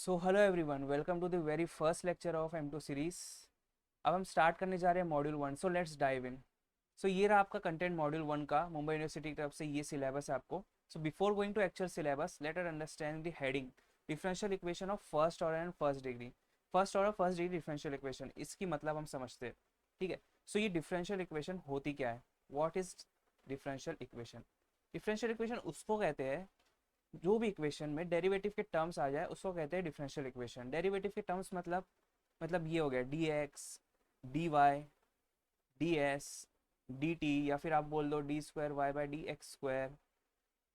So hello everyone, welcome to the very first lecture of M2 series. अब हम start करने जा रहे हैं module 1। So let's dive in. So ये रहा आपका कंटेंट मॉड्यूल 1 का, मुंबई यूनिवर्सिटी की तरफ से ये सिलेबस है आपको। So before going to actual syllabus, let us understand the heading differential equation of first order and first degree. First order first degree differential equation, इसकी मतलब हम समझते हैं। ठीक है। सो ये डिफरेंशियल इक्वेशन होती क्या है? What is differential equation? Differential equation उसको कहते हैं जो भी इक्वेशन में डेरिवेटिव के टर्म्स आ जाए उसको कहते हैं डिफरेंशियल इक्वेशन। डेरिवेटिव के टर्म्स मतलब ये हो गया d x, d y, d s, d t, या फिर आप बोल दो d square y by d x square,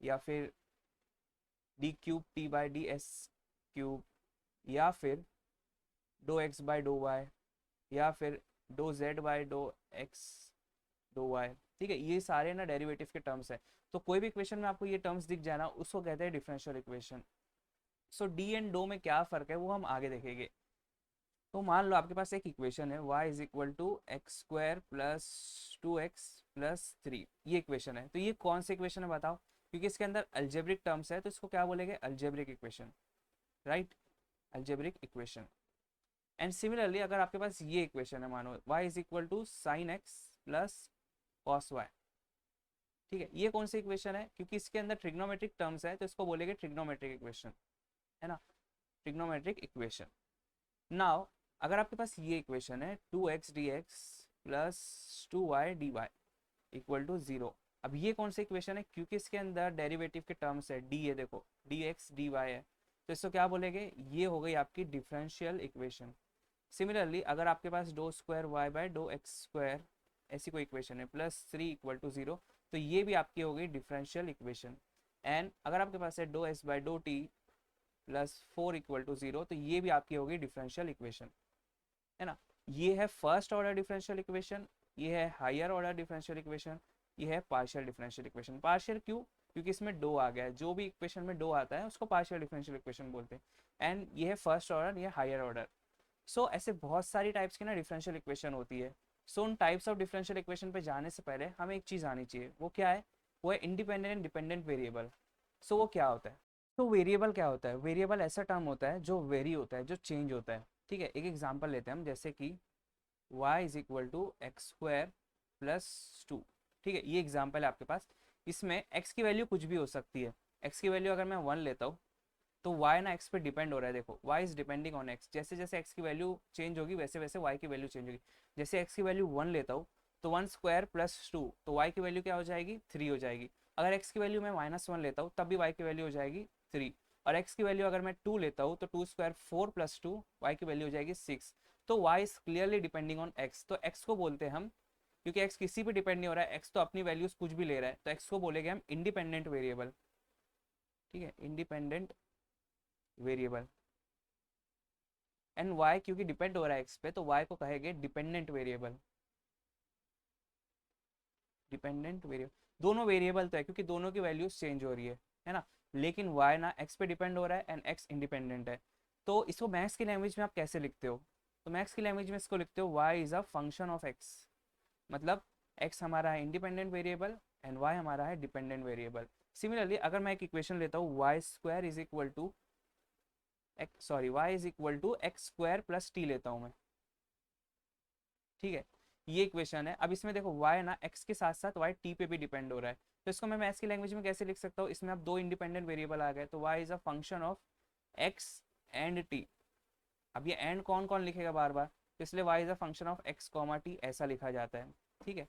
या फिर d cube t by d s cube, या फिर do x by do y, या फिर do z by do x do y. ठीक है, ये सारे ना डेरिवेटिव के टर्म्स है। तो कोई भी इक्वेशन में आपको ये टर्म्स दिख जाए ना, उसको कहते हैं differential equation. So D and do में क्या फ़र्क है वो हम आगे देखेंगे। तो मान लो आपके पास एक इक्वेशन है y is equal to x square plus 2x+3। ये इक्वेशन है। तो ये कौन सी इक्वेशन है बताओ? क्योंकि इसके अंदर अल्जेब्रिक टर्म्स है तो इसको क्या बोलेंगे? Algebraic equation, right? Algebraic equation. And similarly अगर आपके पास ये इक्वेशन है, मानो y is equal to sine x plus cos y. ठीक है, ये कौन सी इक्वेशन है? क्योंकि इसके अंदर ट्रिग्नोमेट्रिक टर्म्स है तो इसको बोलेंगे ट्रिग्नोमेट्रिक इक्वेशन, है ना? Trigonometric equation. नाउ अगर आपके पास ये इक्वेशन है 2x dx+2y dy equal to 0। अब ये कौन सी इक्वेशन है? क्योंकि इसके अंदर डेरिवेटिव के टर्म्स है, डी है, देखो dx dy है, तो इसको क्या बोलेंगे? ये हो गई आपकी डिफरेंशियल इक्वेशन। सिमिलरली अगर आपके पास डो square y by dough x square ऐसी कोई इक्वेशन है +3 इक्वल टू 0, तो ये भी आपकी हो गई डिफरेंशियल इक्वेशन। एंड अगर आपके पास है do s by dough t +4 equal to 0, तो ये भी आपकी होगी डिफरेंशियल इक्वेशन, है ना? ये है फर्स्ट ऑर्डर डिफरेंशियल इक्वेशन, ये है हायर ऑर्डर डिफरेंशियल इक्वेशन, ये है पार्शियल डिफरेंशियल इक्वेशन। पार्शियल क्यों? क्योंकि इसमें डो आ गया है, जो भी इक्वेशन में डो आता है उसको पार्शियल डिफरेंशियल इक्वेशन बोलते हैं। एंड ये है फर्स्ट ऑर्डर, ये हायर ऑर्डर। सो ऐसे बहुत सारी टाइप्स की ना डिफरेंशियल इक्वेशन होती है। सो उन टाइप्स ऑफ डिफरेंशियल इक्वेशन पे जाने से पहले हमें एक चीज़ आनी चाहिए, वो क्या है? वो है इंडिपेंडेंट एंड डिपेंडेंट वेरिएबल। सो वो क्या होता है? तो वेरिएबल क्या होता है? वेरिएबल ऐसा टर्म होता है जो वेरी होता है, जो चेंज होता है। ठीक है, एक एग्जांपल लेते हैं हम, जैसे कि y is equal to x square plus 2। ठीक है, ये एग्जांपल है आपके पास। इसमें x की वैल्यू कुछ भी हो सकती है। x की वैल्यू अगर मैं 1 लेता हूँ तो y ना x पे डिपेंड हो रहा है। देखो y is depending on x, जैसे जैसे x की वैल्यू चेंज होगी वैसे वैसे y की वैल्यू चेंज होगी। जैसे x की वैल्यू 1 लेता हूँ तो 1 स्क्वायर प्लस 2, तो y की वैल्यू क्या हो जाएगी? 3 हो जाएगी। अगर x की वैल्यू मैं -1 लेता हूँ तब भी y की वैल्यू हो जाएगी 3। और x की वैल्यू अगर मैं 2 लेता हूँ तो 2 स्क्वायर 4 प्लस 2, y की वैल्यू हो जाएगी 6। तो y is clearly depending on x, तो x को बोलते हैं हम, क्योंकि x किसी पे डिपेंड नहीं हो रहा है, x तो अपनी वैल्यूज कुछ भी ले रहा है, तो x को बोलेंगे हम इंडिपेंडेंट वेरिएबल। ठीक है, इंडिपेंडेंट वेरिएबल। एंड y क्योंकि डिपेंड हो रहा है x पे, तो y को कहेंगे डिपेंडेंट वेरिएबल। डिपेंडेंट वेरिएबल, दोनों वेरिएबल तो है क्योंकि दोनों की वैल्यूज चेंज हो रही है ना? लेकिन y ना x पे डिपेंड हो रहा है एंड x इंडिपेंडेंट है। तो इसको मैथ्स की लैंग्वेज में आप कैसे लिखते हो? तो मैथ्स की लैंग्वेज में इसको लिखते हो y is a function of x। मतलब x हमारा है इंडिपेंडेंट वेरिएबल एंड y हमारा है डिपेंडेंट वेरिएबल। सिमिलरली अगर मैं एक इक्वेशन लेता हूँ y square is equal to x square plus t लेता हूँ मैं। ठीक है, ये इक्वेशन है। अब इसमें देखो y ना x के साथ साथ y t पे भी डिपेंड हो रहा है, तो इसको मैं मैथ्स की लैंग्वेज में कैसे लिख सकता हूँ? इसमें अब दो इंडिपेंडेंट वेरिएबल आ गए, तो y is a function of x and t। अब ये एंड कौन कौन लिखेगा बार बार, तो इसलिए y is a function of x comma T ऐसा लिखा जाता है। ठीक है,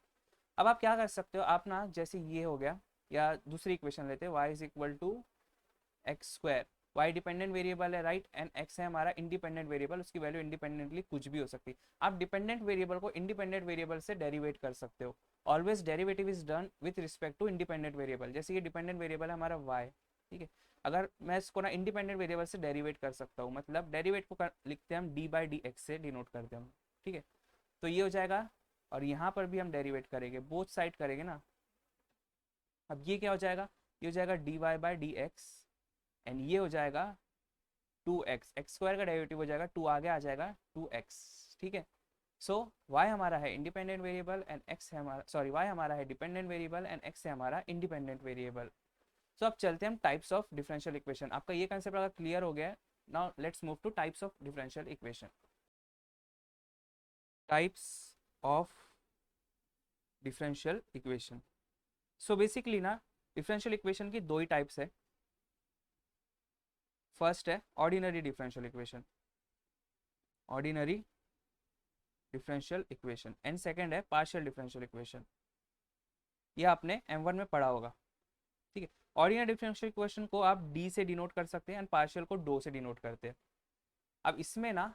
अब आप क्या कर सकते हो? आप ना जैसे ये हो गया, या दूसरी इक्वेशन लेते हैं, y is equal to x square, y dependent variable है, राइट? एंड एक्स है हमारा इंडिपेंडेंट वेरिएबल, उसकी वैल्यू इंडिपेंडेंटली कुछ भी हो सकती है। आप डिपेंडेंट वेरिएबल को इंडिपेंडेंट वेरिएबल से डेरिवेट कर सकते हो। Always derivative is done with respect to independent variable. जैसे ये डिपेंडेंट वेरिएबल है हमारा y, ठीक है, अगर मैं इसको ना इंडिपेंडेंट वेरिएबल से डेरिवेट कर सकता हूँ, मतलब डेरिवेट को लिखते हैं हम डी बाई डी एक्स से डिनोट करते हैं हम। ठीक है, तो ये हो जाएगा, और यहाँ पर भी हम डेरिवेट करेंगे, बोथ साइड करेंगे ना। अब ये क्या हो जाएगा? ये हो जाएगा d y by d x, and ये हो जाएगा 2x, एक्स स्क्वायर का डेरिवेटिव हो जाएगा 2 आगे आ जाएगा 2x। ठीक है, सो y हमारा है इंडिपेंडेंट वेरिएबल एंड x है हमारा, सॉरी y हमारा है डिपेंडेंट वेरिएबल एंड x है हमारा इंडिपेंडेंट वेरिएबल। सो अब चलते हैं हम टाइप्स ऑफ डिफरेंशियल इक्वेशन। आपका ये कंसेप्ट अगर क्लियर हो गया है, now let's move two types of differential equation. Types of differential equation. So basically ना डिफरेंशियल इक्वेशन की दो ही टाइप्स है. फर्स्ट है ordinary differential equation, ordinary differential equation, and second है पार्शियल डिफरेंशियल इक्वेशन. ये आपने M1 में पढ़ा होगा. ठीक है. ऑर्डिनरी डिफरेंशियल इक्वेशन को आप डी से डिनोट कर सकते हैं एंड पार्शियल को डो से डिनोट करते हैं. अब इसमें ना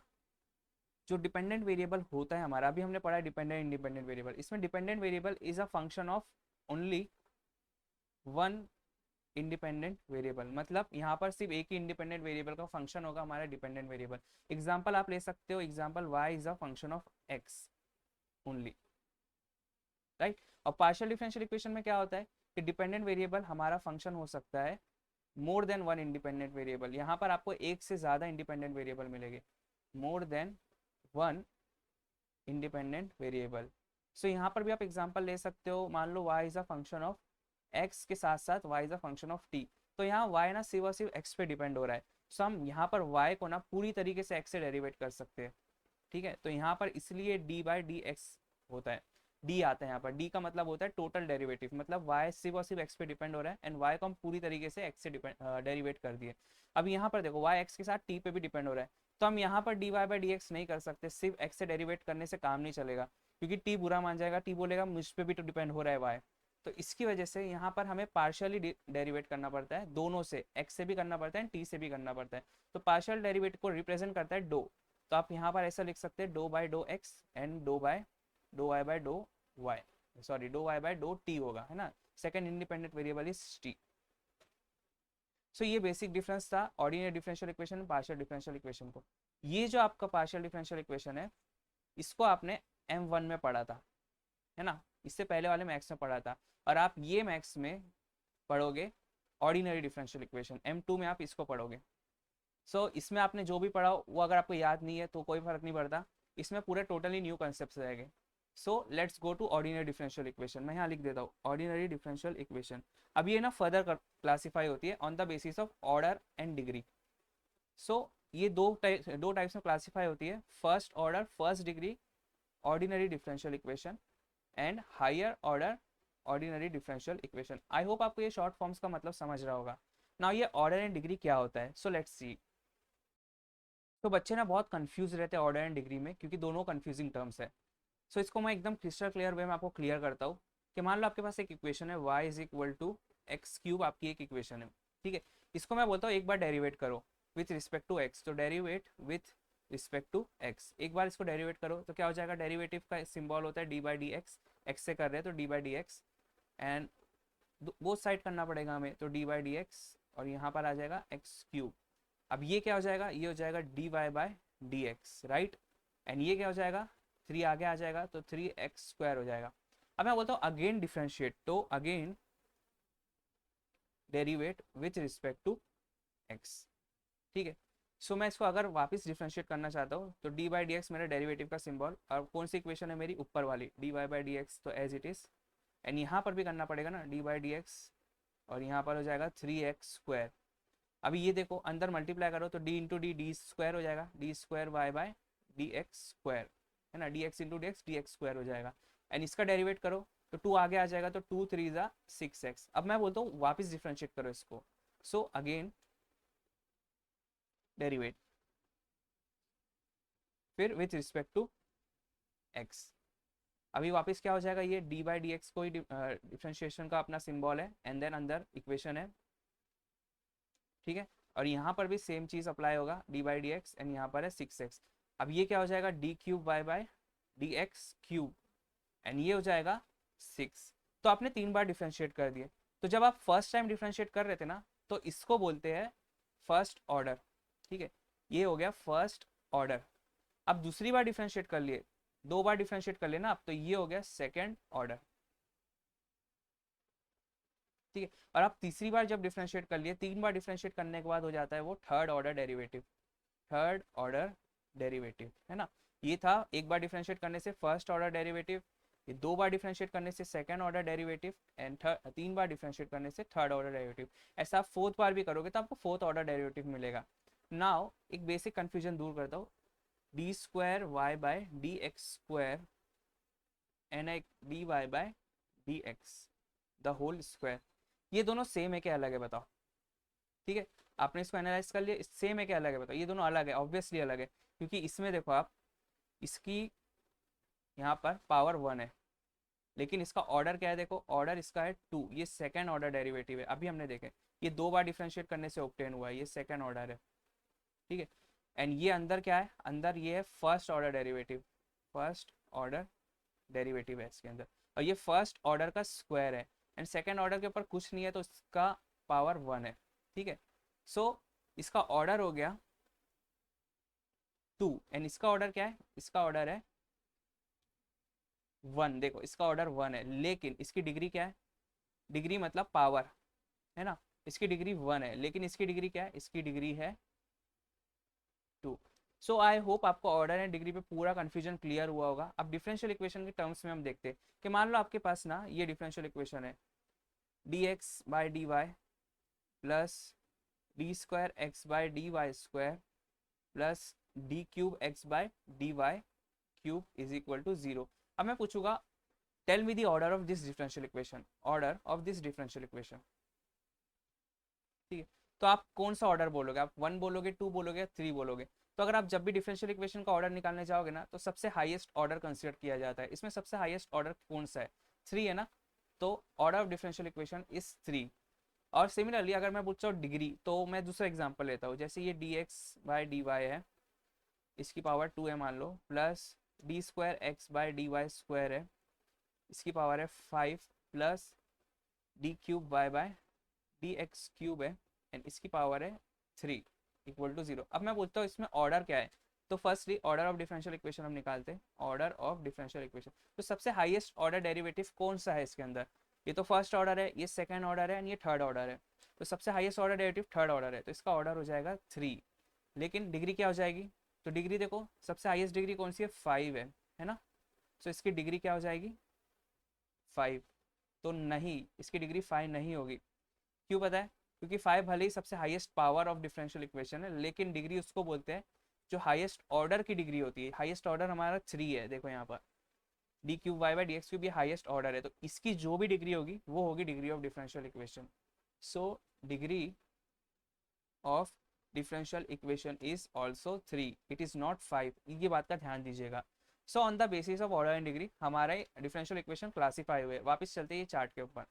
जो डिपेंडेंट वेरिएबल होता है हमारा, अभी हमने पढ़ा है डिपेंडेंट इंडिपेंडेंट वेरिएबल. इसमें dependent variable is a function of only one independent variable. मतलब यहाँ पर सिर्फ एक ही इंडिपेंडेंट वेरिएबल का फंक्शन होगा हमारा डिपेंडेंट वेरिएबल. एग्जांपल आप ले सकते हो, example y is a function of x only, right. और पार्शियल डिफरेंशियल इक्वेशन में क्या होता है कि डिपेंडेंट वेरिएबल हमारा फंक्शन हो सकता है more than one independent variable. यहाँ पर आपको एक से ज्यादा इंडिपेंडेंट वेरिएबल मिलेंगे, more than one independent variable. So यहाँ पर भी आप एग्जांपल ले सकते हो. मान लो y is a function of x के साथ साथ y is a function of t. तो यहाँ y ना सिर्फ और सिर्फ x पे डिपेंड हो रहा है. सो हम यहाँ पर y को ना पूरी तरीके से x से डेरिवेट कर सकते हैं. ठीक है. तो यहाँ पर इसलिए डी बाई डी एक्स होता है, डी आता है यहाँ पर. डी का मतलब होता है टोटल डेरिवेटिव, मतलब y सिर्फ और सिर्फ x पे डिपेंड हो रहा है एंड y को हम पूरी तरीके से x से डेरिवेट कर दिए. अब यहाँ पर देखो y x के साथ t पे भी डिपेंड हो रहा है. तो हम यहाँ पर d y by d x नहीं कर सकते. सिर्फ x से डेरिवेट करने से काम नहीं चलेगा, क्योंकि t बुरा मान जाएगा. t बोलेगा मुझ पे भी तो डिपेंड हो रहा है y. तो इसकी वजह से यहाँ पर हमें पार्शियली डेरिवेट करना पड़ता है, दोनों से, x से भी करना पड़ता है t से भी करना पड़ता है. तो पार्शियल डेरिवेट को रिप्रेजेंट करता है डो. तो आप यहाँ पर ऐसा लिख सकते हैं डो बाय डो एक्स एंड डो y by dough y, sorry डो वाई बाय डो टी होगा, है ना. Second independent variable is t. So ये बेसिक डिफरेंस था ऑर्डिनरी डिफरेंशियल इक्वेशन और पार्शियल डिफरेंशियल इक्वेशन को. ये जो आपका पार्शियल डिफरेंशियल इक्वेशन है, इसको आपने M1 में पढ़ा था, है ना. इससे पहले वाले मैथ्स में पढ़ा था. और आप ये मैथ्स में पढ़ोगे ऑर्डिनरी डिफरेंशियल इक्वेशन, M2 में आप इसको पढ़ोगे. सो इसमें आपने जो भी पढ़ा वो अगर आपको याद नहीं है तो कोई फर्क नहीं पड़ता, इसमें पूरे टोटली न्यू कॉन्सेप्ट्स रहेंगे. So let's go to ordinary differential equation. मैं यहाँ लिख देता हूँ ऑर्डिनरी डिफरेंशियल इक्वेशन. अब ये ना फर्दर क्लासीफाई होती है on the basis of order and degree. So ये दो टाइप्स में क्लासीफाई होती है. First order first degree ordinary differential equation and higher order ordinary differential equation. I hope आपको ये शॉर्ट फॉर्म्स का मतलब समझ रहा होगा. नाउ ये ऑर्डर एंड डिग्री क्या होता है, सो लेट्स सी. तो बच्चे ना बहुत कंफ्यूज रहते हैं ऑर्डर एंड डिग्री में, क्योंकि दोनों कंफ्यूजिंग टर्म्स है. सो इसको मैं एकदम क्रिस्टल क्लियर वे में आपको क्लियर करता हूँ कि मान लो आपके पास एक इक्वेशन है y is equal to x cube, आपकी एक इक्वेशन है. ठीक है. इसको मैं बोलता हूँ एक बार डेरिवेट करो विथ रिस्पेक्ट टू x. तो derivate with respect to x, एक बार इसको डेरिवेट करो तो क्या हो जाएगा. डेरिवेटिव का सिंबल होता है D by d x. X से कर रहे हैं तो d by d x, and both side करना पड़ेगा हमें, तो डी बाई डी एक्स और यहाँ पर आ जाएगा एक्स क्यूब. अब ये क्या हो जाएगा, ये हो जाएगा d y by d x, right. And ये क्या हो जाएगा, 3 आगे आ जाएगा तो 3x स्क्वायर हो जाएगा. अब मैं बोलता हूँ अगेन डिफरेंशिएट, तो again derivate with respect to x. ठीक है. सो मैं इसको अगर वापस डिफरेंशिएट करना चाहता हूँ तो डी बाई डी एक्स मेरा डेरिवेटिव का सिंबल, और कौन सी इक्वेशन है मेरी, ऊपर वाली d y by d x, तो एज इट इज. एंड यहाँ पर भी करना पड़ेगा ना डी बाई डी एक्स, और यहाँ पर हो जाएगा 3x स्क्वायर. अभी ये देखो अंदर मल्टीप्लाई करो तो d इंटू डी स्क्वायर हो जाएगा, d square y by d x square, है ना. D x into d x square हो जाएगा. एंड इसका डेरिवेट करो तो 2 आगे आ जाएगा तो 2 3 जा 6x. अब मैं बोलता हूँ वापस डिफरेंशिएट करो इसको. सो अगेन डेरिवेट फिर विथ रिस्पेक्ट टू x. अभी वापस क्या हो जाएगा, ये डी बाई डी एक्स कोई डिफरेंशिएशन का अपना सिंबल है, एंड देन अंदर इक्वेशन है. ठीक है. और यहाँ पर भी सेम चीज अप्लाई होगा, d by d x, and यहाँ पर है 6x. अब ये क्या हो जाएगा, d cube y by d x cube, and ये हो जाएगा 6. तो आपने 3 बार डिफरेंशिएट कर दिए. तो जब आप फर्स्ट टाइम डिफरेंशिएट कर रहे थे ना, तो इसको बोलते हैं फर्स्ट ऑर्डर. ठीक है. ये हो गया फर्स्ट ऑर्डर. अब दूसरी बार डिफरेंशिएट कर लिए, 2 बार डिफरेंशिएट कर लेना आप, तो ये हो गया सेकेंड ऑर्डर. ठीक है. और आप तीसरी बार जब डिफरेंशिएट कर लिए, 3 बार डिफरेंशिएट करने के बाद हो जाता है वो third order derivative. Third order derivative, है ना. ये था एक बार डिफरेंशिएट करने से फर्स्ट ऑर्डर डेरिवेटिव, ये 2 बार डिफरेंशिएट करने से second order derivative, and 3 bar differentiate करने से थर्ड ऑर्डर डेरिवेटिव. ऐसा आप 4th बार भी करोगे तो आपको 4th ऑर्डर डेरिवेटिव मिलेगा. नाउ एक बेसिक कंफ्यूजन दूर करता हूँ, d square y by d x square and एक d y by d x the whole square, ये दोनों सेम है क्या अलग है बताओ। ठीक है, आपने इसको एनालाइज कर लिया, सेम है क्या अलग है बताओ। ये दोनों अलग है, ऑब्वियसली अलग है, क्योंकि इसमें देखो आप, इसकी यहाँ पर पावर 1 है, लेकिन इसका ऑर्डर क्या है, देखो ऑर्डर इसका है 2, ये सेकंड ऑर्डर डेरिवेटिव है, अभी हमने देखे ये 2 बार डिफ्रेंशिएट करने से ऑब्टेन हुआ है, ये सेकंड ऑर्डर है। ठीक है, एंड ये अंदर क्या है, अंदर ये है first order derivative, first order derivative है इसके अंदर, और ये फर्स्ट ऑर्डर का स्क्वायर है, एंड सेकंड ऑर्डर के ऊपर कुछ नहीं है तो इसका पावर 1 है। ठीक है, सो इसका ऑर्डर हो गया 2, एंड इसका ऑर्डर क्या है, इसका ऑर्डर है 1, देखो इसका ऑर्डर 1 है, लेकिन इसकी डिग्री क्या है, डिग्री मतलब पावर, है ना, इसकी डिग्री 1 है, लेकिन इसकी डिग्री क्या है, इसकी डिग्री है 2। सो आई होप आपको ऑर्डर एंड डिग्री पे पूरा कंफ्यूजन क्लियर हुआ होगा। अब डिफरेंशियल इक्वेशन के टर्म्स में हम देखते हैं कि मान लो आपके पास ना ये डिफरेंशियल इक्वेशन है, d x by d y plus d square x by d y square plus d cube x by d y cube is equal to 0। अब मैं पूछूंगा tell me the order of this differential equation, order of this differential equation. ठीक है, तो आप कौन सा order बोलोगे, आप 1 बोलोगे, 2 बोलोगे, 3 बोलोगे। तो अगर आप जब भी डिफरेंशियल इक्वेशन का ऑर्डर निकालने जाओगे ना, तो सबसे हाईएस्ट ऑर्डर कंसिडर किया जाता है। इसमें सबसे हाईएस्ट ऑर्डर कौन सा है, 3 है ना, तो order of differential equation is 3। और सिमिलरली अगर मैं पूछता हूँ डिग्री, तो मैं दूसरा एग्जाम्पल लेता हूँ, जैसे ये d x by d y है, इसकी पावर 2 है मान लो, plus d square x by d y square है, इसकी पावर है 5, plus d cube y by d x cube है, एंड इसकी पावर है 3 इक्वल टू 0। अब मैं बोलता हूँ इसमें ऑर्डर क्या है, तो firstly order of differential equation हम निकालते हैं, ऑर्डर ऑफ डिफरेंशियल इक्वेशन, तो सबसे हाईएस्ट ऑर्डर डेरिवेटिव कौन सा है इसके अंदर, ये तो फर्स्ट ऑर्डर है, ये सेकंड ऑर्डर है, एंड ये थर्ड ऑर्डर है, तो सबसे highest order derivative third order है, तो इसका ऑर्डर हो जाएगा 3। लेकिन डिग्री क्या हो जाएगी, तो डिग्री देखो सबसे हाईएस्ट डिग्री कौन सी है, 5 है ना, तो इसकी डिग्री क्या हो जाएगी 5। तो नहीं, इसकी डिग्री 5 नहीं होगी, क्यों पता है, क्योंकि 5 भले ही सबसे highest power of differential equation है, लेकिन डिग्री उसको बोलते हैं जो हाईएस्ट ऑर्डर की डिग्री होती है। हाईएस्ट ऑर्डर हमारा 3 है, देखो यहाँ पर d cube y by d x cube ये हाईएस्ट ऑर्डर है, तो इसकी जो भी डिग्री होगी वो होगी degree of differential equation. So degree of differential equation is also 3, it is not 5, ये बात का ध्यान दीजिएगा। So on the basis of order and degree हमारे डिफरेंशियल इक्वेशन क्लासीफाई हुए। वापस चलते हैं चार्ट के ऊपर,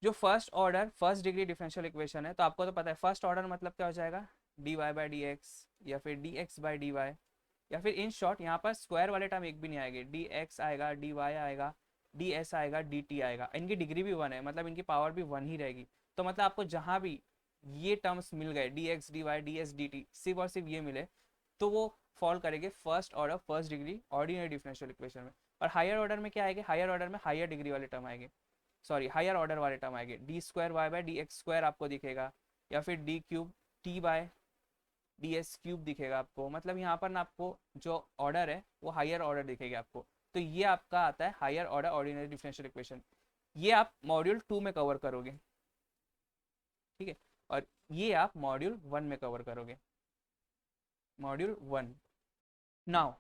जो first order first degree differential equation है, तो आपको तो पता है फर्स्ट ऑर्डर मतलब क्या हो जाएगा, d y by d x या फिर d x by d y, या फिर इन शॉर्ट यहाँ पर स्क्वायर वाले टर्म एक भी नहीं आएंगे, डी एक्स आएगा, डी वाई आएगा, डी एस आएगा, डी टी आएगा, इनकी डिग्री भी 1 है, मतलब इनकी पावर भी 1 ही रहेगी। तो मतलब आपको जहाँ भी ये टर्म्स मिल गए, d x d y d s d t, सिर्फ और सिर्फ ये मिले, तो वो फॉल करेंगे first order first degree ordinary differential equation में। और हायर ऑर्डर में क्या आएंगे, हायर ऑर्डर में हायर डिग्री वाले टर्म आएंगे, सॉरी हायर ऑर्डर वाले टर्म आएंगे, d square y by d x square आपको दिखेगा, या फिर d cube t by d s cube दिखेगा आपको, मतलब यहाँ पर ना आपको जो ऑर्डर है वो हायर ऑर्डर दिखेगा आपको। तो ये आपका आता है higher order ordinary differential equation, ये आप मॉड्यूल 2 में कवर करोगे। ठीक है, और ये आप मॉड्यूल 1 में कवर करोगे, module 1। Now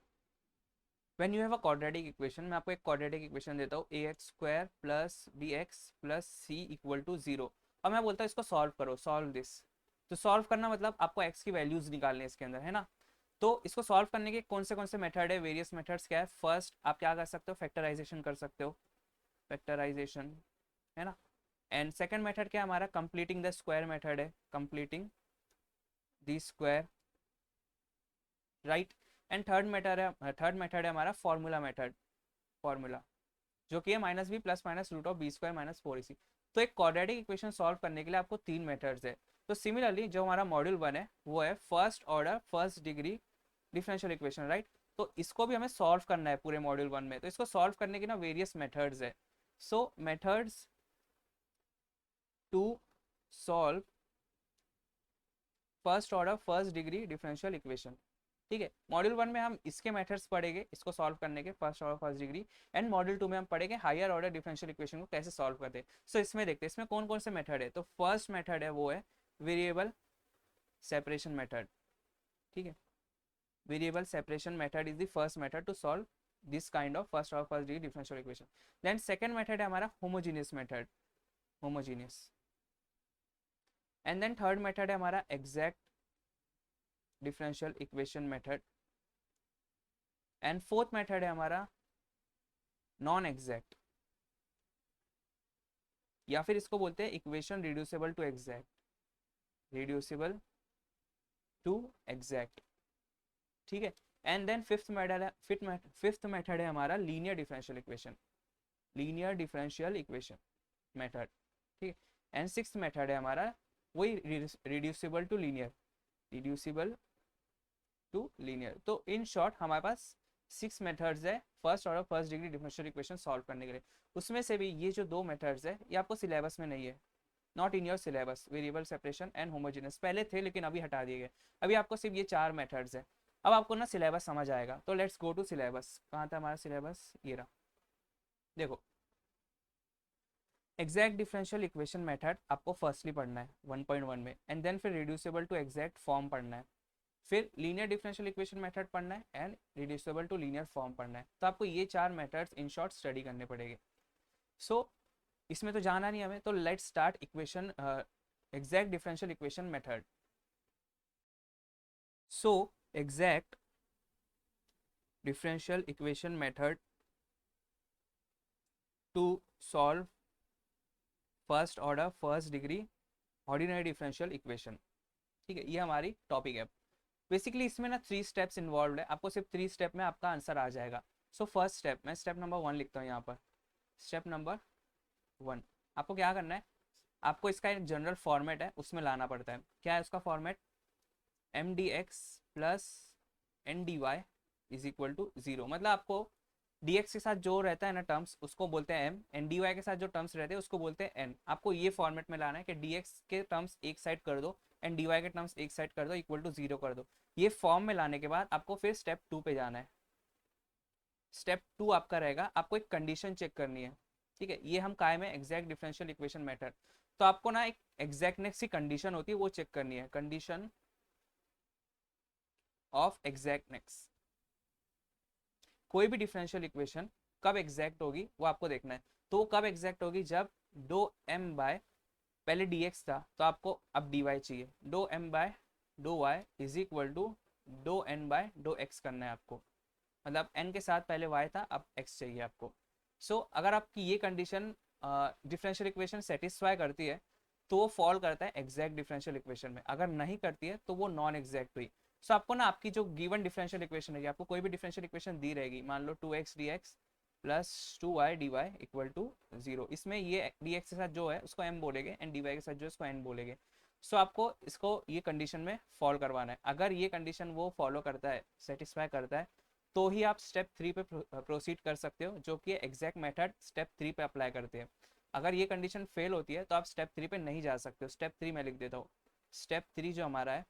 when you have a quadratic equation, मैं आपको एक क्वाड्रेटिक इक्वेशन देता हूँ, a x square plus b x plus c equal to 0, और मैं बोलता हूँ इसको सॉल्व करो, सॉल्व दिस। तो सॉल्व करना मतलब आपको एक्स की वैल्यूज निकालने इसके अंदर, है ना। तो इसको सॉल्व करने के कौन से मेथड है, वेरियस मेथड्स क्या है। फर्स्ट आप क्या कर सकते हो, फैक्टराइजेशन कर सकते हो, फैक्टराइजेशन, है ना। एंड सेकंड मेथड क्या है हमारा, कंप्लीटिंग द स्क्वायर मेथड है, completing the square, right. And third method है हमारा फॉर्मूला मेथड, फॉर्मूला, जो कि है minus b plus minus root of b square minus 4ac। तो एक क्वाड्रेटिक इक्वेशन सॉल्व करने के लिए आपको 3 मेथड्स है। तो सिमिलरली जो हमारा मॉड्यूल 1 है वो है first order first degree differential equation, right. तो इसको भी हमें सॉल्व करना है पूरे मॉड्यूल 1 में, तो इसको सॉल्व करने के ना वेरियस मेथड्स है। So methods to solve first order first degree differential equation. ठीक है, मॉड्यूल 1 में हम इसके मेथड्स पढ़ेंगे, इसको सॉल्व करने के first order first degree, and module 2 में हम पढ़ेंगे हायर ऑर्डर डिफरेंशियल इक्वेशन को कैसे सॉल्व करते हैं। सो इसमें देखते हैं इसमें कौन कौन से मेथड है। तो फर्स्ट मेथड है वो है वेरिएबल सेपरेशन मेथड, ठीक है। Variable separation method is the first method to solve this kind of first और first degree differential equation. Then second method है हमारा homogeneous method, homogeneous. And then third method है हमारा exact differential equation method. And fourth method है हमारा non exact, या फिर इसको बोलते हैं equation reducible to exact, reducible to exact, ठीक है। एंड देन फिफ्थ मेथड है हमारा linear differential equation, linear differential equation method, ठीक है। एंड सिक्स्थ मेथड है हमारा वही reducible to linear, reducible to linear. तो इन शॉर्ट हमारे पास 6 मेथड्स है first order first degree differential equation solve करने के लिए। उसमें से भी ये जो 2 मेथड्स है ये आपको सिलेबस में नहीं है, not in your syllabus. Variable separation and homogeneous पहले थे लेकिन अभी हटा दिए गए। अभी आपको सिर्फ ये 4 मेथड्स है। अब आपको ना सिलेबस समझ आएगा, तो लेट्स गो टू सिलेबस। कहाँ था हमारा सिलेबस, ये रहा, देखो। एग्जैक्ट डिफरेंशियल इक्वेशन मेथड आपको फर्स्टली पढ़ना है 1.1 में, एंड देन फिर रिड्यूसिबल टू एग्जैक्ट फॉर्म पढ़ना है, फिर लीनियर डिफरेंशियल इक्वेशन मेथड पढ़ना है and reducible to linear form पढ़ना है। तो आपको ये 4 मेथड्स इन शॉर्ट स्टडी करने पड़ेंगे। सो इसमें तो जाना नहीं हमें, तो let's start equation exact differential equation method. So exact differential equation method to solve first order first degree ordinary differential equation, ठीक है। ये हमारी टॉपिक है। बेसिकली इसमें ना 3 स्टेप्स इन्वॉल्व है, आपको सिर्फ 3 स्टेप में आपका आंसर आ जाएगा। सो फर्स्ट स्टेप, मैं स्टेप नंबर 1 लिखता हूँ यहाँ पर। स्टेप नंबर 1, आपको क्या करना है, आपको इसका एक जनरल फॉर्मेट है उसमें लाना पड़ता है। क्या है उसका format, m d x plus N d y is equal to 0। मतलब आपको dx के साथ जो रहता है ना टर्म्स उसको बोलते हैं m, एंड dy के साथ जो टर्म्स रहते हैं उसको बोलते हैं n। आपको ये फॉर्मेट में लाना है कि dx के टर्म्स एक साइड कर दो एंड dy के टर्म्स एक साइड कर दो, इक्वल टू 0 कर दो। ये फॉर्म में लाने के बाद आपको फिर स्टेप 2 पे जाना है। स्टेप 2 आपका रहेगा, आपको एक कंडीशन चेक करनी है, ठीक है। ये हम काय में एग्जैक्ट डिफरेंशियल इक्वेशन मेथड, तो आपको ना एक एग्जैक्टनेस की कंडीशन होती है वो चेक करनी है, कंडीशन ऑफ एग्जैक्टनेस। कोई भी डिफरेंशियल इक्वेशन कब एग्जैक्ट होगी वो आपको देखना है। तो वो कब एग्जैक्ट होगी, जब डो एम बाय, पहले dx था तो आपको अब dy चाहिए, do M by do y is equal to do n by do x करना है आपको। मतलब n के साथ पहले y था, अब x चाहिए आपको। सो अगर आपकी ये कंडीशन डिफरेंशियल इक्वेशन सेटिस्फाई करती है तो वो फॉल करता है एग्जैक्ट डिफरेंशियल इक्वेशन में, अगर नहीं करती है तो वो नॉन एग्जैक्ट हुई। सो आपको ना आपकी जो गिवन डिफरेंशियल इक्वेशन है, आपको कोई भी डिफरेंशियल इक्वेशन दी रहेगी, मान लो 2x dx plus 2y dy equal to 0। इसमें ये dx के साथ जो है उसको m बोलेंगे एंड dy के साथ जो है उसको n बोलेंगे। सो आपको इसको ये कंडीशन में फॉलो करवाना है। अगर ये कंडीशन वो फॉलो करता है, सेटिस्फाई करता है, तो ही आप स्टेप 3 पे प्रोसीड कर सकते हो, जो कि एग्जैक्ट मेथड स्टेप 3 पे अप्लाई करते हैं। अगर ये कंडीशन फेल होती है तो आप स्टेप 3 पे नहीं जा सकते हो। स्टेप 3 मैं लिख देता हूँ। स्टेप 3 जो हमारा है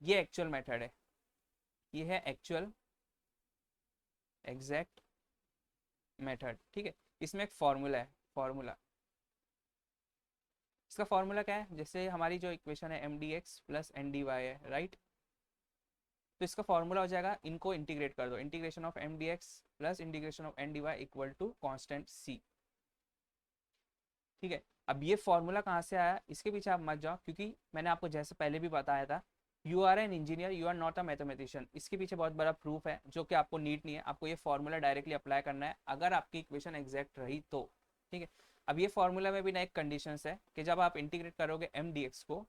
ये एक्चुअल मेथड है, ये है एक्चुअल एग्जैक्ट मेथड, ठीक है। इसमें एक फॉर्मूला है, फॉर्मूला, इसका फॉर्मूला क्या है, जैसे हमारी जो इक्वेशन है M d x plus N d y है, राइट। तो इसका फॉर्मूला हो जाएगा, इनको इंटीग्रेट कर दो, integration of M d x plus integration of N d y equal to constant C, ठीक है। अब ये फॉर्मूला कहाँ से आया, इसके पीछे आप मत जाओ, क्योंकि मैंने आपको जैसे पहले भी बताया था, you are an engineer, you are not a mathematician. इसके पीछे बहुत बड़ा प्रूफ है जो कि आपको नीड नहीं है, आपको ये फॉर्मूला डायरेक्टली अप्लाई करना है अगर आपकी इक्वेशन एग्जैक्ट रही तो, ठीक है। अब ये फॉर्मूला में भी ना एक कंडीशन है कि जब आप इंटीग्रेट करोगे एम डी एक्स को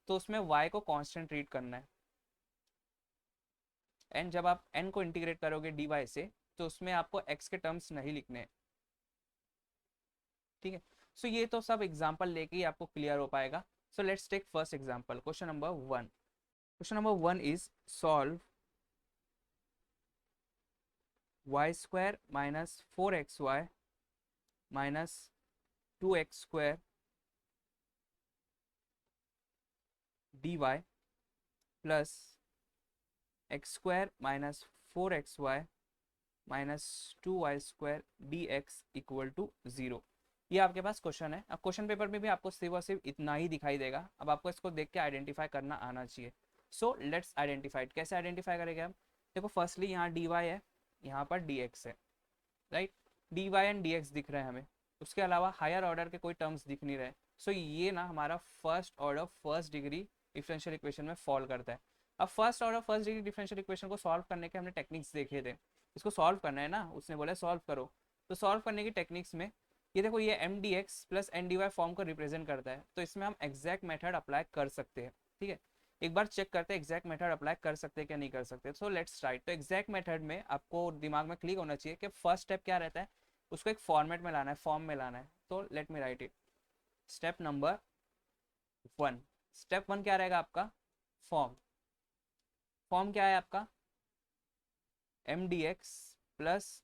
तो उसमें y को कॉन्स्टेंट ट्रीट करना है, एंड जब आप n को इंटीग्रेट करोगे dy से तो उसमें आपको x के टर्म्स नहीं लिखने हैं, ठीक है। सो ये तो सब एग्जांपल लेके ही आपको क्लियर हो पाएगा। So let's take first example, question number 1। Question number 1 is solve y square minus 4xy minus 2x square dy plus x square minus 4xy minus 2y square dx equal to 0। ये आपके पास question है। अब question paper में भी आपको सिर्फ और सिर्फ इतना ही दिखाई देगा, अब आपको इसको देख के आइडेंटिफाई करना आना चाहिए। सो लेट्स आइडेंटिफाइड, कैसे आइडेंटिफाई करेंगे हम? देखो फर्स्टली यहाँ डी वाई है, यहाँ पर डी एक्स है, right? D y and d x दिख रहा है हमें, उसके अलावा हायर ऑर्डर के कोई टर्म्स दिख नहीं रहे। सो ये ना हमारा first order first degree differential equation में फॉल करता है। अब first order first degree differential equation को सॉल्व करने के हमने टेक्निक्स देखे थे, इसको सॉल्व करना है ना, उसने बोला सॉल्व करो। तो सॉल्व करने की टेक्निक्स में ये देखो, ये m d x plus N d y form को रिप्रेजेंट करता है, तो इसमें हम एग्जैक्ट मेथड अप्लाई कर सकते हैं। ठीक है, एक बार चेक करते हैं एग्जैक्ट मेथड अप्लाई कर सकते हैं क्या नहीं कर सकते। So let's write. तो एग्जैक्ट मेथड में आपको दिमाग में क्लिक होना चाहिए कि फर्स्ट स्टेप क्या रहता है, उसको एक फॉर्मेट में लाना है, फॉर्म में लाना है। तो let me write it. Step number 1, step 1 क्या रहेगा आपका? फॉर्म। फॉर्म क्या है आपका? M d x plus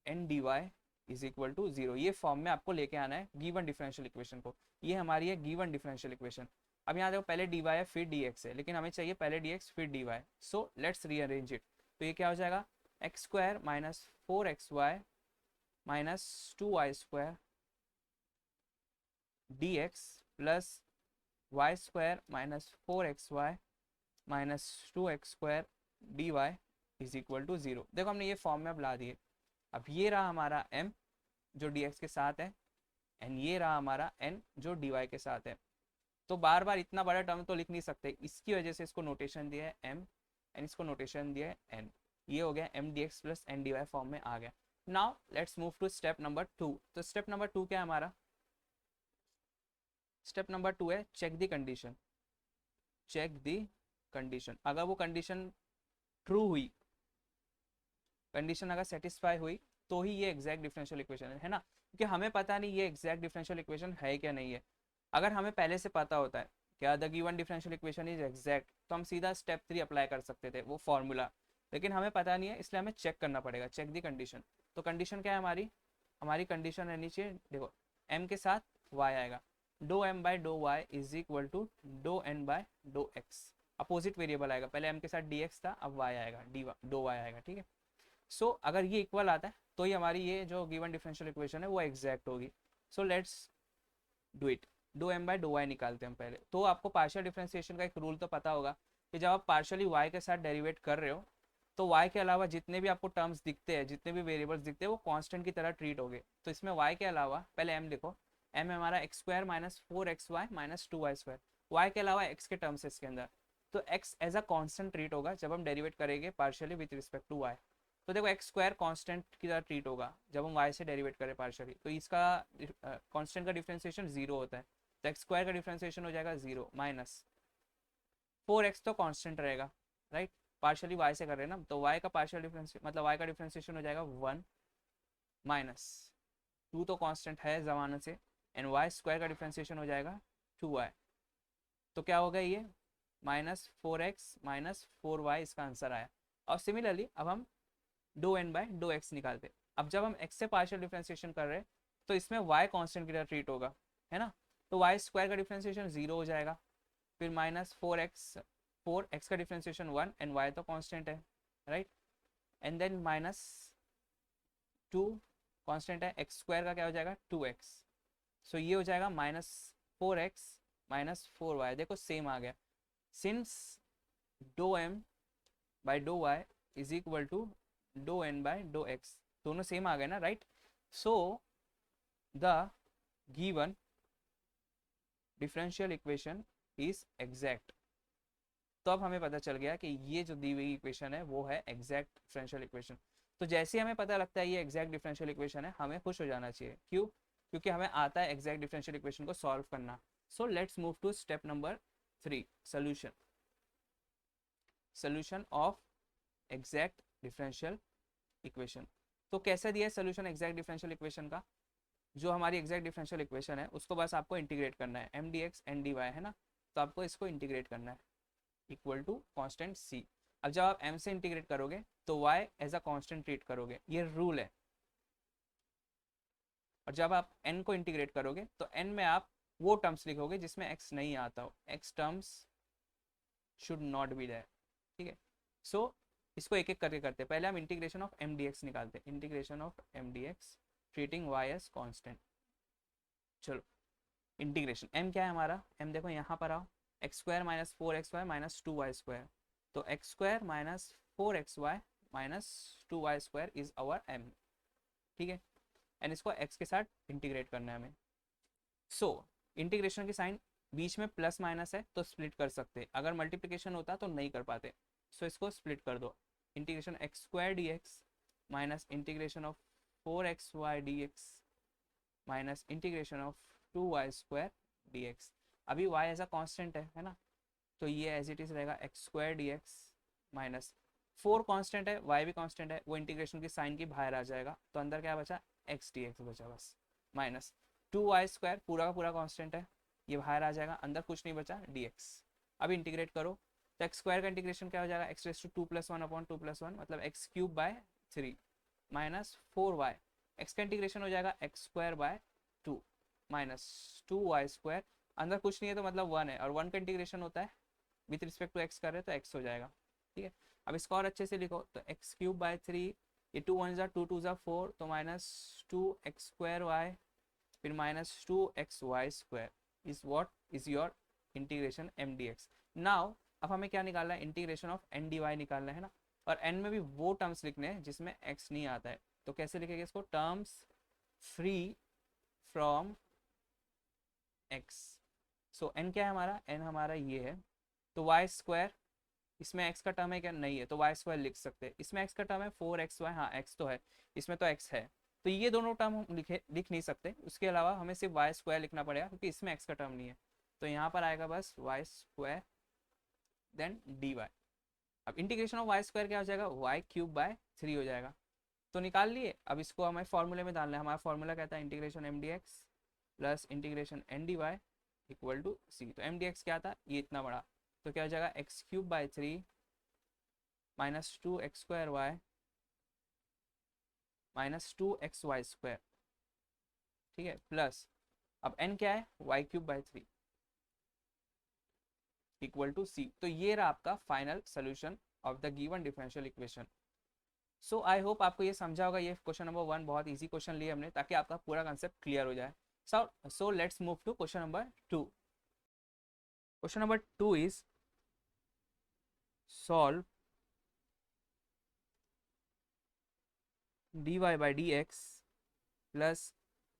N d y is equal to 0। ये फॉर्म में आपको लेके आना है गिवन डिफरेंशियल इक्वेशन को। ये हमारी है गिवन डिफरेंशियल इक्वेशन। अब यहाँ देखो पहले डी वाई है फिर डी एक्स है, लेकिन हमें चाहिए पहले डी एक्स फिर d y. So let's rearrange it. तो ये क्या हो जाएगा? X square minus 4xy minus 2y² d x plus y square minus 4xy minus 2x² d y is equal to 0। देखो हमने ये फॉर्म में अब ला दिए। अब ये रहा हमारा m जो dx के साथ है, एंड ये रहा हमारा n जो dy के साथ है। तो बार बार इतना बड़ा टर्म तो लिख नहीं सकते, इसकी वजह से इसको नोटेशन दिया है m एंड इसको नोटेशन दिया है n। ये हो गया m dx plus n dy form में आ गया। Now let's move to step number 2। तो स्टेप नंबर 2 क्या है हमारा? स्टेप नंबर 2 है check the condition. Check the condition, अगर वो कंडीशन ट्रू हुई, कंडीशन अगर सेटिस्फाई हुई, तो ही ये एग्जैक्ट डिफरेंशियल इक्वेशन है ना। क्योंकि हमें पता नहीं ये एग्जैक्ट डिफरेंशियल इक्वेशन है क्या नहीं है। अगर हमें पहले से पता होता है क्या the given differential equation is exact, तो हम सीधा स्टेप 3 अप्लाई कर सकते थे, वो फॉर्मूला। लेकिन हमें पता नहीं है, इसलिए हमें चेक करना पड़ेगा, चेक दी कंडीशन। तो कंडीशन क्या है हमारी? हमारी कंडीशन रहनी चाहिए, देखो m के साथ y आएगा, do m by do y is equal to do n by do x। Opposite variable आएगा, पहले m के साथ dx था, अब y आएगा, डी डो y आएगा। ठीक है, सो अगर ये इक्वल आता है तो ही हमारी ये जो गिवन डिफरेंशियल इक्वेशन है वो एग्जैक्ट होगी। So let's do it. Do m by do y निकालते हैं हम पहले। तो आपको पार्शियल डिफरेंशिएशन का एक रूल तो पता होगा कि जब आप पार्शियली y के साथ डेरिवेट कर रहे हो, तो y के अलावा जितने भी आपको टर्म्स दिखते हैं, जितने भी वेरिएबल्स दिखते हैं, वो कांस्टेंट की तरह ट्रीट होंगे। तो इसमें y के अलावा पहले m लिखो, m हमारा x square minus 4xy minus 2y²। y के अलावा x के टर्म्स है इसके अंदर, तो x as a constant treat होगा जब हम डेरिवेट करेंगे partially with respect to y। तो देखो एक्स स्क्वायर कांस्टेंट की तरह ट्रीट होगा जब हम y से डेरिवेट करें पार्शियली, तो इसका कांस्टेंट का डिफरेंशिएशन 0 होता है। तो एक्स स्क्वायर का डिफरेंशिएशन हो जाएगा 0 माइनस 4x तो कांस्टेंट रहेगा, राइट? पार्शियली y से कर रहे हैं ना, तो y का पार्शियल डिफरेंस मतलब y का डिफरेंशिएशन हो जाएगा 1 माइनस 2 तो कांस्टेंट है जमाने से, एंड वाई स्क्वायर का डिफरेंशिएशन हो जाएगा 2y। तो क्या होगा ये? माइनस 4x माइनस 4y इसका आंसर आया। और सिमिलरली अब हम do n by do x निकालते। अब जब हम x से पार्शियल डिफरेंशिएशन कर रहे हैं, तो इसमें y कांस्टेंट की तरह ट्रीट होगा, है ना। तो y स्क्वायर का डिफरेंशिएशन 0 हो जाएगा, फिर माइनस 4x का डिफरेंशिएशन 1 एंड y तो कांस्टेंट है, right? And then minus 2 constant है, x स्क्वायर का क्या हो जाएगा? 2x। सो ये हो जाएगा माइनस 4x माइनस 4y। देखो सेम आ गया, since do m by do y is equal to do n by do x, दोनों सेम आ गए ना, right? So the given differential equation is exact. तो अब हमें पता चल गया कि ये जो दी हुई इक्वेशन है वो है एग्जैक्ट डिफरेंशियल इक्वेशन। तो जैसे ही हमें पता लगता है ये एग्जैक्ट डिफरेंशियल इक्वेशन है, हमें खुश हो जाना चाहिए। क्यों? क्योंकि हमें आता है एग्जैक्ट डिफरेंशियल इक्वेशन को सॉल्व करना। So let's move to step number 3, solution. Solution of exact differential equation. तो कैसे दिया है सोल्यूशन एग्जैक्ट डिफरेंशियल इक्वेशन का? जो हमारी एग्जैक्ट डिफरेंशियल इक्वेशन है उसको बस आपको इंटीग्रेट करना है, M d x N d y है ना, तो आपको इसको इंटीग्रेट करना है इक्वल टू कांस्टेंट c। अब जब आप m से इंटीग्रेट करोगे तो y as a constant treat करोगे, ये रूल है। और जब आप n को इंटीग्रेट करोगे तो n में आप वो टर्म्स लिखोगे जिसमें x नहीं आता हो, x terms should not be there. ठीक है, सो इसको एक एक करके करते हैं। पहले हम integration of M d x निकालते हैं, integration of M d x treating y as constant. चलो इंटीग्रेशन m क्या है हमारा? m देखो यहाँ पर आओ, x square minus 4xy minus 2y square, तो x square minus 4xy minus 2y square is our m, ठीक है। एंड इसको x के साथ इंटीग्रेट करना है हमें। सो इंटीग्रेशन की साइन बीच में प्लस माइनस है तो स्प्लिट कर सकते, अगर मल्टीप्लिकेशन होता तो नहीं कर पाते। सो इसको स्प्लिट कर दो, integration x square D x minus integration of 4xy D x minus integration of 2y square D x. अभी y एज अ कॉन्स्टेंट है ना, तो ये एज इट इज रहेगा x square D x minus 4 constant है, y भी constant है, वो इंटीग्रेशन की साइन की बाहर आ जाएगा, तो अंदर क्या बचा एक्स डी एक्स बचा बस, माइनस 2y स्क्वायर पूरा का पूरा कॉन्स्टेंट है, ये बाहर आ जाएगा, अंदर कुछ नहीं बचा डी एक्स। अब इंटीग्रेट करो तो एक्स स्क्वायर का इंटीग्रेशन क्या हो जाएगा, एक्स रेस टू 2+1 अपॉन 2+1 मतलब x cube by 3 minus 4y, x का इंटीग्रेशन हो जाएगा x square by 2 minus 2y square, अंदर कुछ नहीं है तो मतलब 1 है, और 1 का इंटीग्रेशन होता है विथ रिस्पेक्ट टू एक्स कर रहे तो एक्स हो जाएगा, ठीक है। अब इसको और अच्छे से लिखो तो एक्स क्यूब बाय 3, ये 2 1 2 2 4, तो माइनस 2x² फिर minus 2xy² is what is your integration M d x. Now अब हमें क्या निकालना है, integration of N d y निकालना है ना, और एन में भी वो टर्म्स लिखने हैं जिसमें एक्स नहीं आता है, तो कैसे लिखेंगे इसको, terms free from x. So N क्या है हमारा, एन हमारा ये है, तो वाई स्क्वायर, इसमें एक्स का टर्म है क्या, नहीं है, तो वाई स्क्वायर लिख सकते हैं, इसमें एक्स का टर्म है 4xy, हाँ एक्स तो है, इसमें तो एक्स है, तो ये दोनों टर्म हम लिख नहीं सकते, उसके अलावा हमें सिर्फ वाई स्क्वायर लिखना पड़ेगा क्योंकि इसमें एक्स का टर्म नहीं है, तो यहाँ पर आएगा बस y square then d y. अब इंटीग्रेशन ऑफ वाई स्क्वायर क्या हो जाएगा, वाई क्यूब बाय 3 हो जाएगा, तो निकाल लिए। अब इसको हमें फॉर्मूले में डालना है, हमारा फॉर्मूला कहता है integration M d x plus integration N d y equal to C, तो एम डी एक्स क्या था, ये इतना बड़ा, तो क्या हो जाएगा x cube by 3 minus 2x² minus 2xy², ठीक है, प्लस अब n क्या है, y cube by 3 equal to C. तो ये रहा आपका final solution of the given differential equation. So I hope आपको ये समझा होगा, ये क्वेश्चन नंबर 1 बहुत इजी क्वेश्चन लिए हमने ताकि आपका पूरा कंसेप्ट क्लियर हो जाए। So let's move to question number 2। Question number 2 is solve dy by dx plus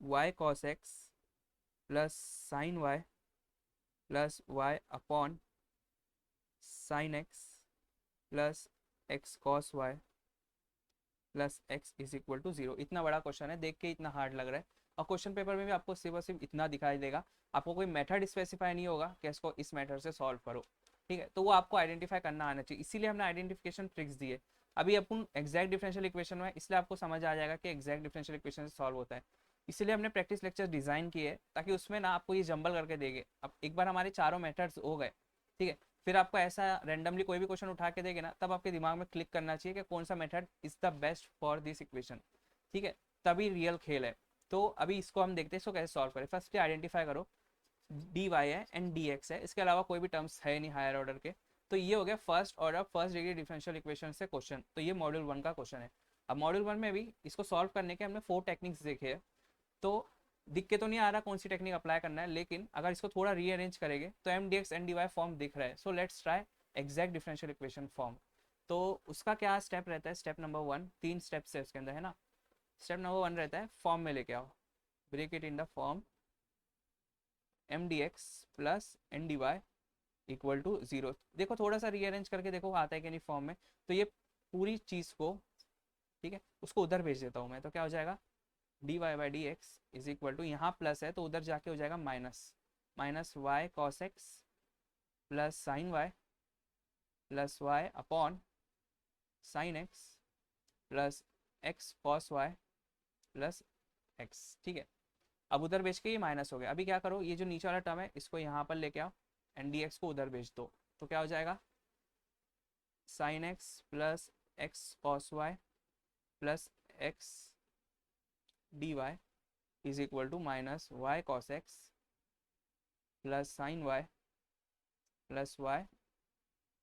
y cos x plus sin y plus y upon sin x plus x cos y plus x is equal to 0। इतना बड़ा question है, देख के इतना hard लग रहा है, और क्वेश्चन पेपर में भी आपको सिर्फ और सिर्फ इतना दिखाई देगा, आपको कोई मेथड स्पेसिफाई नहीं होगा कि इसको इस मेथड से सॉल्व करो, ठीक है, तो वो आपको आइडेंटिफाई करना आना चाहिए, इसीलिए हमने आइडेंटिफिकेशन ट्रिक्स दिए। अभी अपन एक्जैक्ट डिफरेंशियल इक्वेशन में, इसलिए आपको समझ आ जाएगा कि एक्जैक्ट डिफरेंशियल इक्वेशन से सॉल्व होता है, इसीलिए हमने प्रैक्टिस लेक्चर डिजाइन किए ताकि उसमें ना आपको ये जंबल करके देंगे। अब एक बार हमारे चारों मेथड्स हो गए, ठीक है, फिर आपको ऐसा रैंडमली कोई भी क्वेश्चन उठा के देंगे ना, तब आपके दिमाग में क्लिक करना चाहिए कि कौन सा method is the best for this equation, ठीक है, तभी रियल खेल है। तो अभी इसको हम देखते हैं इसको कैसे सॉल्व करें। फर्स्ट आइडेंटिफाई करो डी वाई है एंड डी एक्स है, इसके अलावा कोई भी टर्म्स है नहीं हायर ऑर्डर के, तो ये हो गया first order first degree differential equation से क्वेश्चन, तो ये मॉड्यूल 1 का क्वेश्चन है। अब मॉड्यूल 1 में भी इसको सॉल्व करने के हमने 4 टेक्निक्स देखे हैं, तो दिख के तो नहीं आ रहा कौन सी टेक्निक अप्लाई करना है, लेकिन अगर इसको थोड़ा रीअरेंज करेंगे तो M d x N d y form दिख रहा है। So let's try exact differential equation form. तो उसका क्या स्टेप रहता है, स्टेप नंबर 1, 3 स्टेप्स है उसके अंदर है ना। स्टेप नंबर 1 रहता है फॉर्म में लेके आओ, break it in the form M d x plus N d y equal to 0। देखो थोड़ा सा रीअरेंज करके देखो आता है कि नहीं फॉर्म में, तो ये पूरी चीज़ को, ठीक है, उसको उधर भेज देता हूँ मैं, तो क्या हो जाएगा d y by d x is equal to, यहाँ प्लस है तो उधर जाके हो जाएगा minus, minus y cos x plus sine y plus y upon sine x plus x cos y plus x, ठीक है। अब उधर भेज के ये माइनस हो गया, अभी क्या करो, ये जो नीचे वाला टर्म है इसको यहाँ पर लेके आओ एंड डी एक्स को उधर भेज दो, तो क्या हो जाएगा sine x plus x cos y plus x d y is equal to minus y cos x plus sine y plus y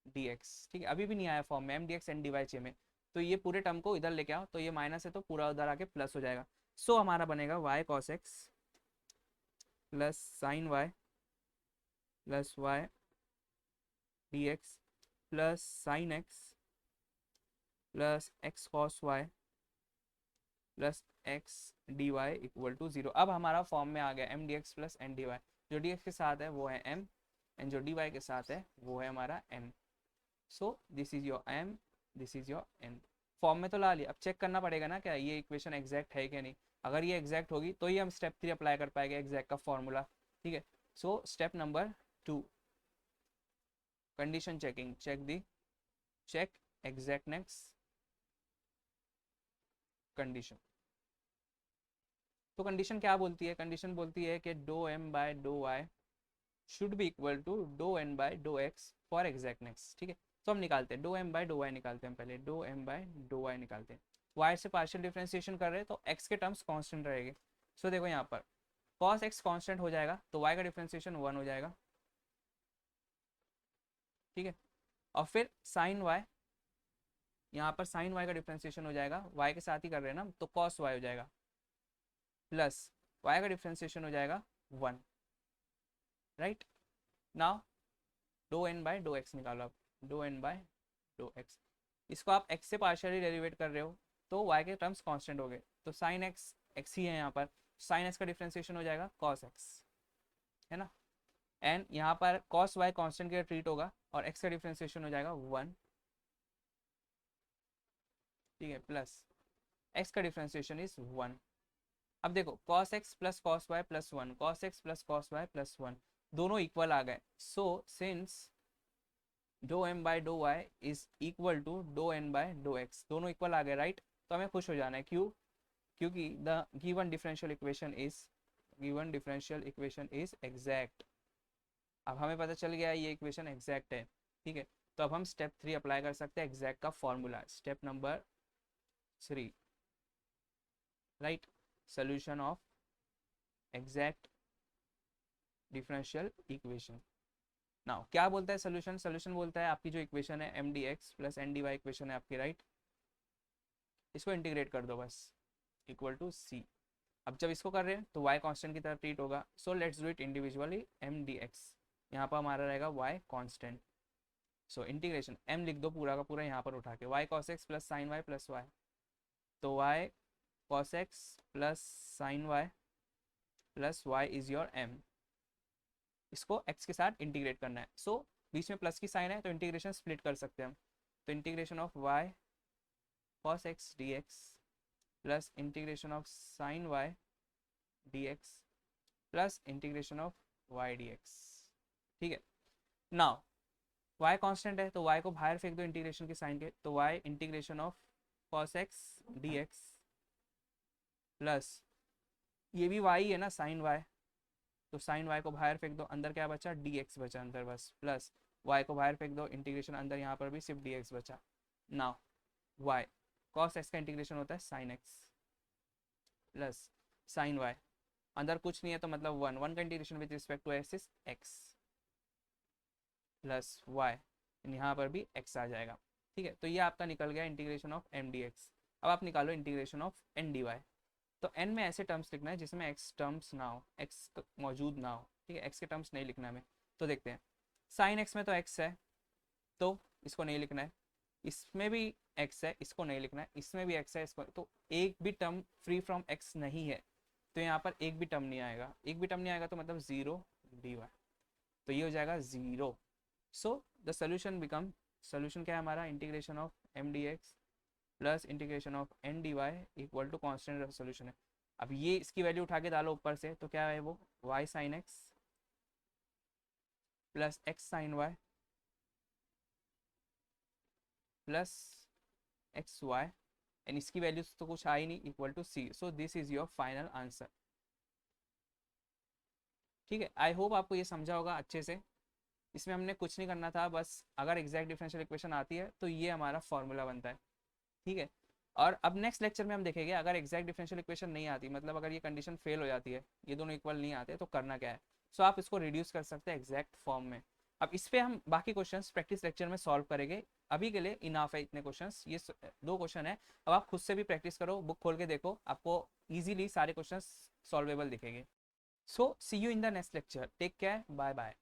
d x, ठीक है। अभी भी नहीं आया फॉर्म में, M d x N d y चाहिए में, तो ये पूरे टर्म को इधर लेके आओ, तो ये माइनस है तो पूरा उधर आके प्लस हो जाएगा। सो हमारा बनेगा y cos x plus sine y plus y dx plus sine x plus x cos y plus x d y equal to 0। अब हमारा फॉर्म में आ गया M d x plus N d y. जो d x के साथ है वो है एम, एंड जो डी वाई के साथ है वो है हमारा N. So this is your M, this is your N. Form में तो ला लिया, अब चेक करना पड़ेगा ना क्या ये इक्वेशन एग्जैक्ट है कि नहीं। अगर ये एग्जैक्ट होगी तो ही हम स्टेप 3 अप्लाई कर पाएंगे एग्जैक्ट का फॉर्मूला। ठीक है, so step number 2, condition checking, check exactness condition. तो कंडीशन क्या बोलती है, कंडीशन बोलती है कि do M by dough y should be equal to do N by dough x for exactness. ठीक है, तो हम निकालते हैं do M by dough y, निकालते हैं पहले do M by dough y निकालते हैं। वाई से पार्शियल डिफरेंशिएशन कर रहे हैं तो एक्स के टर्म्स कांस्टेंट रहेंगे। सो देखो यहाँ पर cos x कांस्टेंट हो जाएगा तो y का डिफरेंशिएशन 1 हो जाएगा। ठीक है, और फिर साइन y, यहाँ पर साइन y का डिफरेंशिएशन हो जाएगा, y के साथ ही कर रहे हैं ना तो cos y हो जाएगा, प्लस y का डिफरेंशिएशन हो जाएगा 1। Right, now do N by dough x निकालो। अब do N by dough x, इसको आप x से पार्शियली डेरिवेट कर रहे हो तो y के टर्म्स कांस्टेंट हो गए, तो साइन एक्स एक्स ही है यहाँ पर, साइन एक्स का डिफरेंशिएशन हो जाएगा cos x, है ना। एंड यहाँ पर cos y कांस्टेंट के ट्रीट होगा और x का डिफरेंशिएशन हो जाएगा 1। ठीक है, प्लस x का डिफरेंशिएशन इज 1। अब देखो cos x plus cos y plus 1, cos x plus cos y plus 1 दोनों इक्वल आ गए। So since do M by dough y is equal to do N by dough x, दोनों equal आ गए। Right, तो हमें खुश हो जाना है, क्यों, क्योंकि the given differential equation is exact. अब हमें पता चल गया ये इक्वेशन एग्जैक्ट है। ठीक है, तो अब हम स्टेप 3 अप्लाई कर सकते हैं एग्जैक्ट का formula. Step number 3, right, solution of exact differential equation. Now क्या बोलता है सोल्यूशन, सोल्यूशन बोलता है आपकी जो इक्वेशन है M d x plus N d y equation है आपकी, राइट, इसको इंटीग्रेट कर दो बस, इक्वल टू सी। अब जब इसको कर रहे हैं तो y कांस्टेंट की तरफ ट्रीट होगा। So let's do it individually, M d x, यहाँ पर हमारा रहेगा y कांस्टेंट। सो इंटीग्रेशन m लिख दो पूरा का पूरा यहाँ पर उठा के, y cos x plus sine y plus y, तो y cos x plus sine y plus y is your m। इसको x के साथ इंटीग्रेट करना है। सो बीच में प्लस की साइन है तो इंटीग्रेशन स्प्लिट कर सकते हैं हम, तो integration of y cos x dx plus integration of sine y dx plus integration of y dx। ठीक है, नाउ y कांस्टेंट है तो y को बाहर फेंक दो इंटीग्रेशन के साइन के, तो y integration of cos x dx plus ये भी y है ना साइन y, तो साइन y को बाहर फेंक दो, अंदर क्या बचा dx बचा अंदर बस, प्लस y को बाहर फेंक दो इंटीग्रेशन अंदर, यहाँ पर भी सिर्फ dx बचा। नाउ y cos x का इंटीग्रेशन होता है sine x plus sine y, अंदर कुछ नहीं है तो मतलब 1 का integration with respect to x is x plus y, यहाँ पर भी x आ जाएगा। ठीक है, तो ये आपका निकल गया integration of M d x. अब आप निकालो integration of N d y. तो n में ऐसे टर्म्स लिखना है जिसमें x टर्म्स ना हो, x मौजूद ना हो। ठीक है, x के टर्म्स नहीं लिखना हमें। तो देखते हैं, साइन x में तो x है तो इसको नहीं लिखना है, इसमें भी x है इसको नहीं लिखना है, इसमें भी x है इसको, तो एक भी टर्म फ्री फ्रॉम x नहीं है, तो यहाँ पर एक भी टर्म नहीं आएगा। एक भी टर्म नहीं आएगा तो मतलब 0 dy, तो ये हो जाएगा 0। So the solution become, solution क्या है हमारा, integration of M d x plus integration of N d y equal to constant solution है। अब ये इसकी वैल्यू उठा के डालो ऊपर से, तो क्या है वो y sine x plus x sine y plus x y, and इसकी वैल्यूज तो कुछ आई नहीं, equal to C. So this is your final answer. ठीक है, आई होप आपको ये समझा होगा अच्छे से। इसमें हमने कुछ नहीं करना था, बस अगर एग्जैक्ट डिफरेंशियल इक्वेशन आती है तो ये हमारा फॉर्मूला बनता है। ठीक है, और अब नेक्स्ट लेक्चर में हम देखेंगे अगर एग्जैक्ट डिफरेंशियल इक्वेशन नहीं आती, मतलब अगर ये कंडीशन फेल हो जाती है, ये दोनों इक्वल नहीं आते, तो करना क्या है। सो आप इसको रिड्यूस कर सकते हैं एग्जैक्ट फॉर्म में। अब इस पे हम बाकी क्वेश्चंस प्रैक्टिस लेक्चर में सॉल्व करेंगे, अभी के लिए इनाफ है इतने क्वेश्चंस, ये 2 क्वेश्चन है। अब आप खुद से भी प्रैक्टिस करो, बुक खोल के देखो, आपको ईजिली सारे क्वेश्चन सॉल्वेबल दिखेंगे। So see you in the next lecture, take care, bye bye.